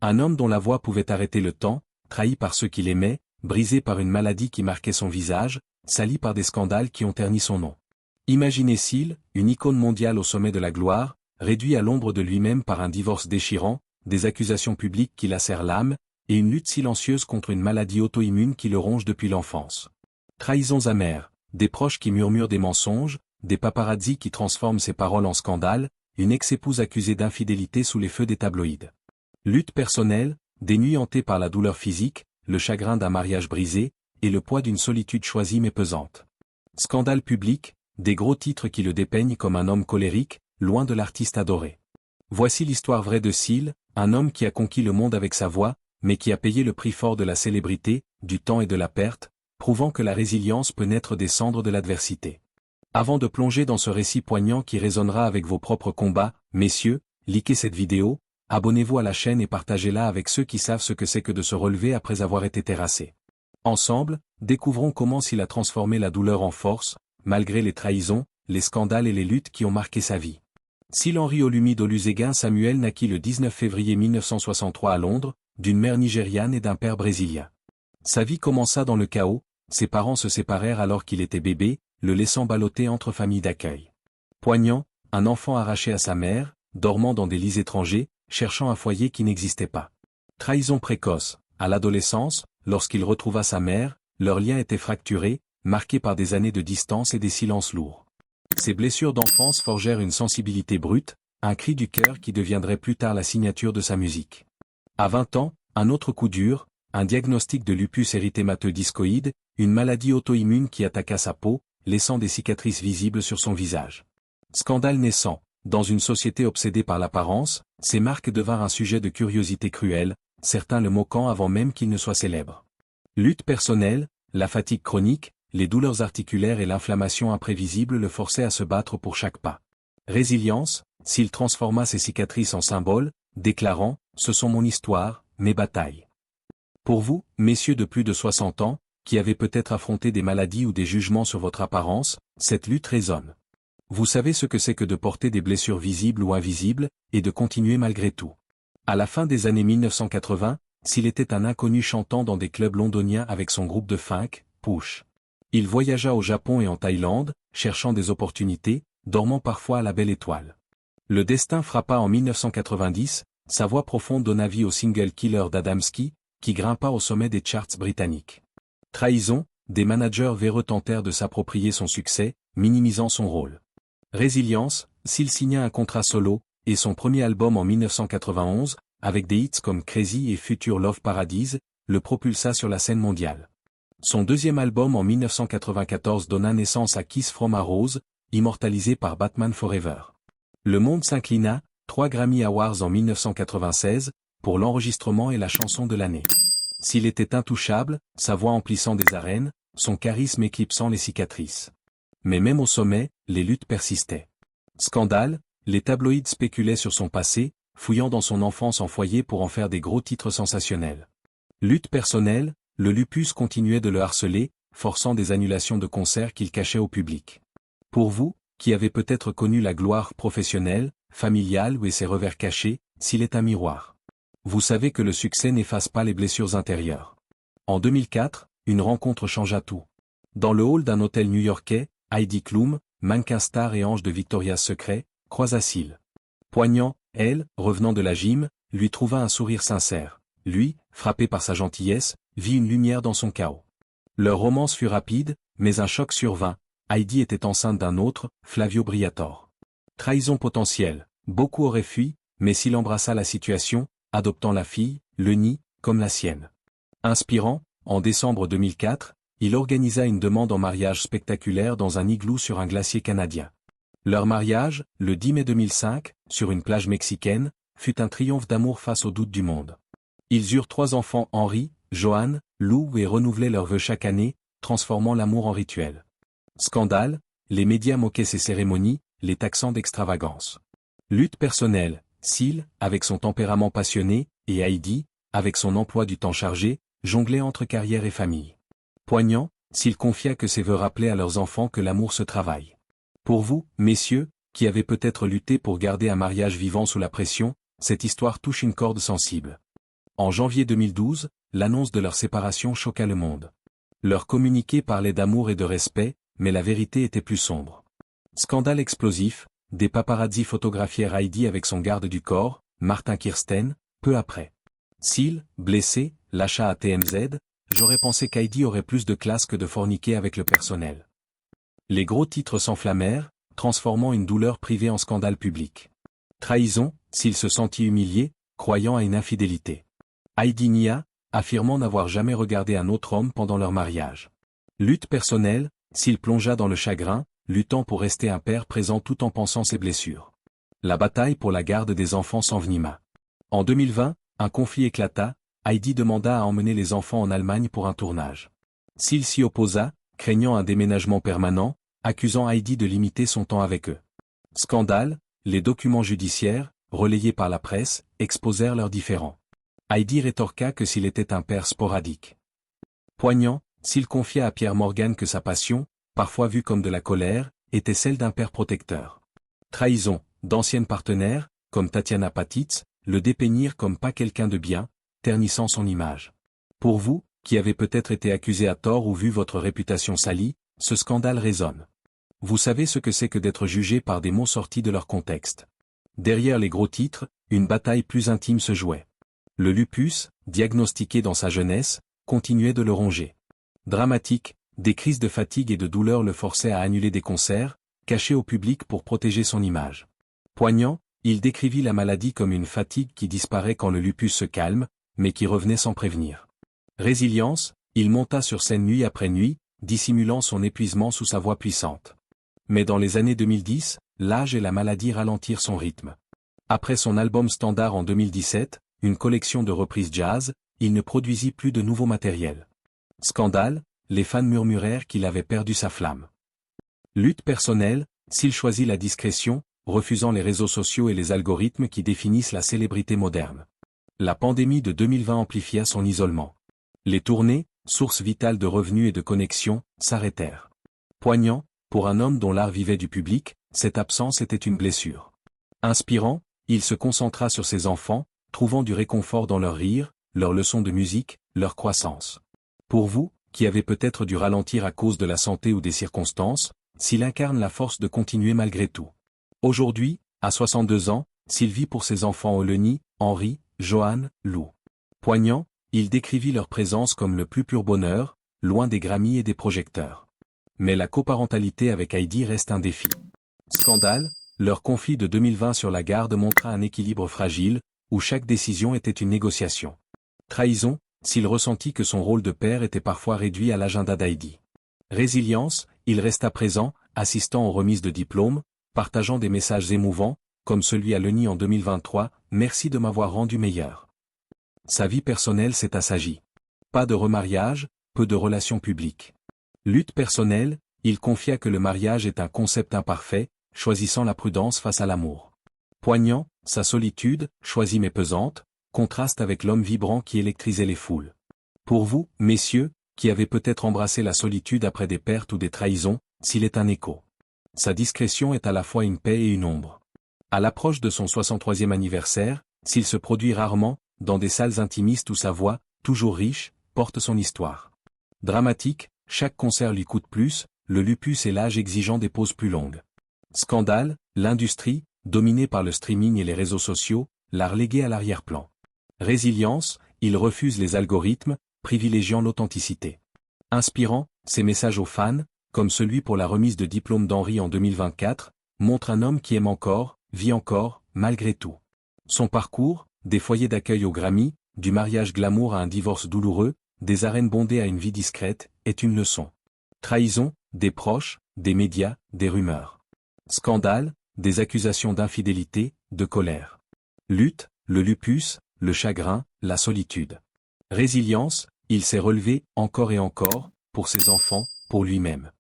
Un homme dont la voix pouvait arrêter le temps, trahi par ceux qu'il aimait, brisé par une maladie qui marquait son visage, sali par des scandales qui ont terni son nom. Imaginez Seal, une icône mondiale au sommet de la gloire, réduit à l'ombre de lui-même par un divorce déchirant, des accusations publiques qui lacèrent l'âme, et une lutte silencieuse contre une maladie auto-immune qui le ronge depuis l'enfance. Trahisons amères, des proches qui murmurent des mensonges, des paparazzis qui transforment ses paroles en scandale, une ex-épouse accusée d'infidélité sous les feux des tabloïds. Lutte personnelle, des nuits hantées par la douleur physique, le chagrin d'un mariage brisé, et le poids d'une solitude choisie mais pesante. Scandale public, des gros titres qui le dépeignent comme un homme colérique, loin de l'artiste adoré. Voici l'histoire vraie de Seal, un homme qui a conquis le monde avec sa voix, mais qui a payé le prix fort de la célébrité, du temps et de la perte, prouvant que la résilience peut naître des cendres de l'adversité. Avant de plonger dans ce récit poignant qui résonnera avec vos propres combats, messieurs, likez cette vidéo, abonnez-vous à la chaîne et partagez-la avec ceux qui savent ce que c'est que de se relever après avoir été terrassé. Ensemble, découvrons comment Seal a transformé la douleur en force, malgré les trahisons, les scandales et les luttes qui ont marqué sa vie. Seal Henry Olumide Olusegun Samuel naquit le 19 février 1963 à Londres, d'une mère nigériane et d'un père brésilien. Sa vie commença dans le chaos, ses parents se séparèrent alors qu'il était bébé, le laissant balloter entre familles d'accueil. Poignant, un enfant arraché à sa mère, dormant dans des lits étrangers, cherchant un foyer qui n'existait pas. Trahison précoce, à l'adolescence, lorsqu'il retrouva sa mère, leur lien était fracturé, marqué par des années de distance et des silences lourds. Ces blessures d'enfance forgèrent une sensibilité brute, un cri du cœur qui deviendrait plus tard la signature de sa musique. À 20 ans, un autre coup dur, un diagnostic de lupus érythémateux discoïde, une maladie auto-immune qui attaqua sa peau, laissant des cicatrices visibles sur son visage. Scandale naissant, dans une société obsédée par l'apparence, ces marques devinrent un sujet de curiosité cruelle, certains le moquant avant même qu'il ne soit célèbre. Lutte personnelle, la fatigue chronique, les douleurs articulaires et l'inflammation imprévisible le forçaient à se battre pour chaque pas. Résilience, Seal transforma ses cicatrices en symboles, déclarant « Ce sont mon histoire, mes batailles ». Pour vous, messieurs de plus de 60 ans, qui avez peut-être affronté des maladies ou des jugements sur votre apparence, cette lutte résonne. Vous savez ce que c'est que de porter des blessures visibles ou invisibles, et de continuer malgré tout. À la fin des années 1980, Seal était un inconnu chantant dans des clubs londoniens avec son groupe de funk, Push. Il voyagea au Japon et en Thaïlande, cherchant des opportunités, dormant parfois à la belle étoile. Le destin frappa en 1990, sa voix profonde donna vie au single Killer d'Adamski, qui grimpa au sommet des charts britanniques. Trahison, des managers véreux tentèrent de s'approprier son succès, minimisant son rôle. Résilience, Seal signa un contrat solo, et son premier album en 1991, avec des hits comme Crazy et Future Love Paradise, le propulsa sur la scène mondiale. Son deuxième album en 1994 donna naissance à Kiss from a Rose, immortalisé par Batman Forever. Le monde s'inclina, 3 Grammy Awards en 1996, pour l'enregistrement et la chanson de l'année. S'il était intouchable, sa voix emplissant des arènes, son charisme éclipsant les cicatrices. Mais même au sommet, les luttes persistaient. Scandale, les tabloïds spéculaient sur son passé, fouillant dans son enfance en foyer pour en faire des gros titres sensationnels. Lutte personnelle, le lupus continuait de le harceler, forçant des annulations de concerts qu'il cachait au public. Pour vous, qui avez peut-être connu la gloire professionnelle, familiale ou ses revers cachés, Seal est un miroir. Vous savez que le succès n'efface pas les blessures intérieures. En 2004, une rencontre changea tout. Dans le hall d'un hôtel new-yorkais, Heidi Klum, mannequin star et ange de Victoria's Secret, croisa Seal. Poignant, elle, revenant de la gym, lui trouva un sourire sincère. Lui, frappé par sa gentillesse, vit une lumière dans son chaos. Leur romance fut rapide, mais un choc survint. Heidi était enceinte d'un autre, Flavio Briatore. Trahison potentielle, beaucoup auraient fui, mais Seal embrassa la situation, adoptant la fille, le nid, comme la sienne. Inspirant, en décembre 2004, il organisa une demande en mariage spectaculaire dans un igloo sur un glacier canadien. Leur mariage, le 10 mai 2005, sur une plage mexicaine, fut un triomphe d'amour face aux doutes du monde. Ils eurent 3 enfants, Henry, Joanne, Lou, et renouvelaient leurs vœux chaque année, transformant l'amour en rituel. Scandale, les médias moquaient ces cérémonies, les taxant d'extravagance. Lutte personnelle, Seal, avec son tempérament passionné, et Heidi, avec son emploi du temps chargé, jonglaient entre carrière et famille. Poignant, Seal confia que ces vœux rappelaient à leurs enfants que l'amour se travaille. Pour vous, messieurs, qui avez peut-être lutté pour garder un mariage vivant sous la pression, cette histoire touche une corde sensible. En janvier 2012, l'annonce de leur séparation choqua le monde. Leur communiqué parlait d'amour et de respect, mais la vérité était plus sombre. Scandale explosif, des paparazzi photographièrent Heidi avec son garde du corps, Martin Kirsten, peu après. Seal, blessé, lâcha à TMZ, j'aurais pensé qu'Heidi aurait plus de classe que de forniquer avec le personnel. Les gros titres s'enflammèrent, transformant une douleur privée en scandale public. Trahison, s'il se sentit humilié, croyant à une infidélité. Heidi nia, affirmant n'avoir jamais regardé un autre homme pendant leur mariage. Lutte personnelle, s'il plongea dans le chagrin, luttant pour rester un père présent tout en pensant ses blessures. La bataille pour la garde des enfants s'envenima. En 2020, un conflit éclata, Heidi demanda à emmener les enfants en Allemagne pour un tournage. S'il s'y opposa, craignant un déménagement permanent, accusant Heidi de limiter son temps avec eux. Scandale, les documents judiciaires, relayés par la presse, exposèrent leurs différends. Heidi rétorqua que s'il était un père sporadique. Poignant, s'il confia à Pierre Morgan que sa passion, parfois vue comme de la colère, était celle d'un père protecteur. Trahison, d'anciennes partenaires, comme Tatiana Patitz, le dépeignirent comme pas quelqu'un de bien, ternissant son image. Pour vous, qui avez peut-être été accusé à tort ou vu votre réputation salie, ce scandale résonne. Vous savez ce que c'est que d'être jugé par des mots sortis de leur contexte. Derrière les gros titres, une bataille plus intime se jouait. Le lupus, diagnostiqué dans sa jeunesse, continuait de le ronger. Dramatique, des crises de fatigue et de douleur le forçaient à annuler des concerts, cachés au public pour protéger son image. Poignant, il décrivit la maladie comme une fatigue qui disparaît quand le lupus se calme, mais qui revenait sans prévenir. Résilience, il monta sur scène nuit après nuit, dissimulant son épuisement sous sa voix puissante. Mais dans les années 2010, l'âge et la maladie ralentirent son rythme. Après son album standard en 2017, une collection de reprises jazz, il ne produisit plus de nouveau matériel. Scandale, les fans murmurèrent qu'il avait perdu sa flamme. Lutte personnelle, s'il choisit la discrétion, refusant les réseaux sociaux et les algorithmes qui définissent la célébrité moderne. La pandémie de 2020 amplifia son isolement. Les tournées, source vitale de revenus et de connexions, s'arrêtèrent. Poignant, pour un homme dont l'art vivait du public, cette absence était une blessure. Inspirant, il se concentra sur ses enfants, trouvant du réconfort dans leurs rires, leurs leçons de musique, leur croissance. Pour vous, qui avez peut-être dû ralentir à cause de la santé ou des circonstances, s'il incarne la force de continuer malgré tout. Aujourd'hui, à 62 ans, s'il vit pour ses enfants Oleni, Henri, Johan, Lou. Poignant, il décrivit leur présence comme le plus pur bonheur, loin des Grammys et des projecteurs. Mais la coparentalité avec Heidi reste un défi. Scandale, leur conflit de 2020 sur la garde montra un équilibre fragile, où chaque décision était une négociation. Trahison, s'il ressentit que son rôle de père était parfois réduit à l'agenda d'Heidi. Résilience, il resta présent, assistant aux remises de diplômes, partageant des messages émouvants, comme celui à Leni en 2023, « Merci de m'avoir rendu meilleur ». Sa vie personnelle s'est assagie. Pas de remariage, peu de relations publiques. Lutte personnelle, il confia que le mariage est un concept imparfait, choisissant la prudence face à l'amour. Poignant, sa solitude, choisie mais pesante, contraste avec l'homme vibrant qui électrisait les foules. Pour vous, messieurs, qui avez peut-être embrassé la solitude après des pertes ou des trahisons, s'il est un écho. Sa discrétion est à la fois une paix et une ombre. À l'approche de son 63e anniversaire, s'il se produit rarement, dans des salles intimistes où sa voix, toujours riche, porte son histoire. Dramatique, chaque concert lui coûte plus, le lupus et l'âge exigeant des pauses plus longues. Scandale, l'industrie, dominée par le streaming et les réseaux sociaux, l'a relégué à l'arrière-plan. Résilience, il refuse les algorithmes, privilégiant l'authenticité. Inspirant, ses messages aux fans, comme celui pour la remise de diplôme d'Henri en 2024, montrent un homme qui aime encore, vit encore, malgré tout. Son parcours, des foyers d'accueil au Grammy, du mariage glamour à un divorce douloureux, des arènes bondées à une vie discrète, est une leçon. Trahison, des proches, des médias, des rumeurs. Scandale, des accusations d'infidélité, de colère. Lutte, le lupus, le chagrin, la solitude. Résilience, il s'est relevé, encore et encore, pour ses enfants, pour lui-même.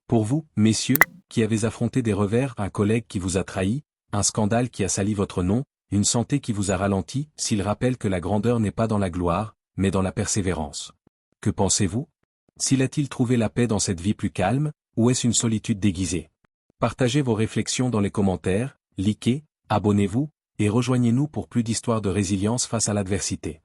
Pour vous, messieurs, qui avez affronté des revers, un collègue qui vous a trahi, un scandale qui a sali votre nom, une santé qui vous a ralenti, s'il rappelle que la grandeur n'est pas dans la gloire, mais dans la persévérance. Que pensez-vous? S'il a-t-il trouvé la paix dans cette vie plus calme, ou est-ce une solitude déguisée? Partagez vos réflexions dans les commentaires, likez, abonnez-vous, et rejoignez-nous pour plus d'histoires de résilience face à l'adversité.